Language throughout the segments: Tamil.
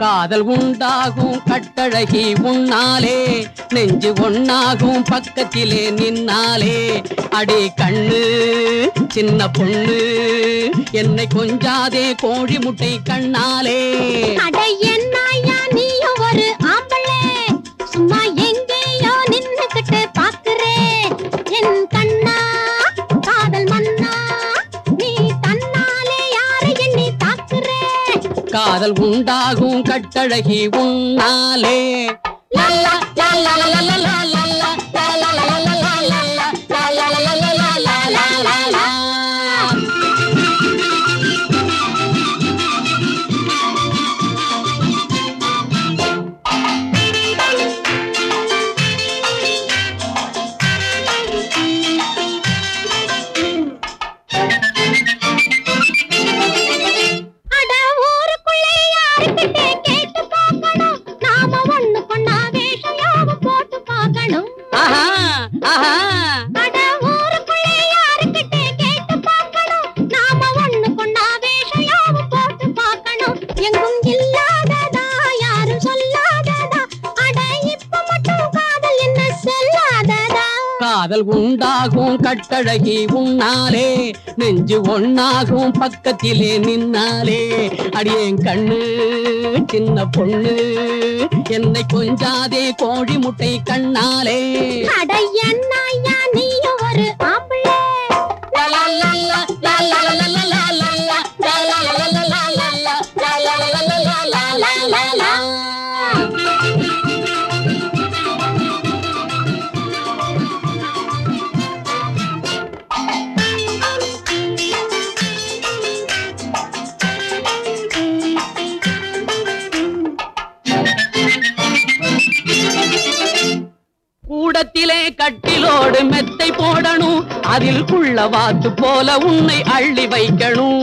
காதல் உண்டாகும் கட்டழகி உன்னாலே நெஞ்சு ஒன்னாகும் பக்கத்திலே நின்னாலே அடி கண்ணு சின்ன பொண்ணு என்னை கொஞ்சாதே கோழி முட்டை கண்ணாலே அடை என்னையா நீயும் ஒரு ஆம்பளே சும்மா எங்கேயோ நின்னுக்கிட்டு பாக்குறே என் கண்ணா காதல் மன்னா நீ தன்னாலே யாரை எண்ணி தாக்குறே காதல் உண்டாகும் கட்டழகி உன்னாலே லல்லா லல்லா லல்லா லல்லா லல்லா லல்லா லல்லா லல்லா காதல் உண்டாகும் கட்டழகி உன்னாலே நெஞ்சு ஒன்னாகும் பக்கத்திலே நின்னாலே அடியேன் கண்ணு சின்ன பொண்ணு என்னை கொஞ்சாதே கோழி முட்டை கண்ணாலே அடை என்னையா நீயும் ஒரு ஆம்பளே கூடத்திலே கட்டிலோடு மெத்தை போடணும் அதில் குள்ள வாத்து போல உன்னை அள்ளி வைக்கணும்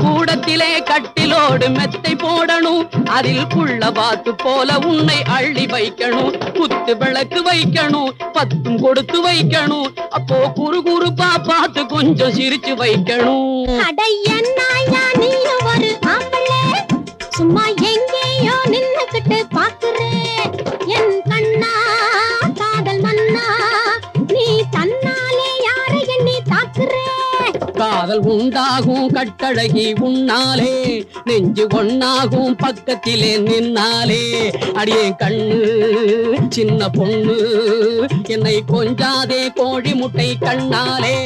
கூடத்திலே கட்டிலோடு மெத்தை போடணும் அதில் குள்ள வாத்து போல உன்னை அள்ளி வைக்கணும் குத்து விளக்கு வைக்கணும் பத்தும் கொடுத்து வைக்கணும் அப்போ குறு குறுப்பா பார்த்து கொஞ்சம் சிரிச்சு வைக்கணும் அடை என்னையா நீயும் ஒரு ஆம்பளே சும்மா எங்கேயோ நின்னுக்கிட்டு பாக்குறே என் கண்ணா காதல் மன்னா நீ தன்னாலே யாரை எண்ணி தாக்குறே காதல் உண்டாகும் கட்டழகி உன்னாலே நெஞ்சு ஒன்னாகும் பக்கத்திலே நின்னாலே அடியே கண்ணு சின்ன பொண்ணு என்னை கொஞ்சாதே கோழி முட்டை கண்ணாலே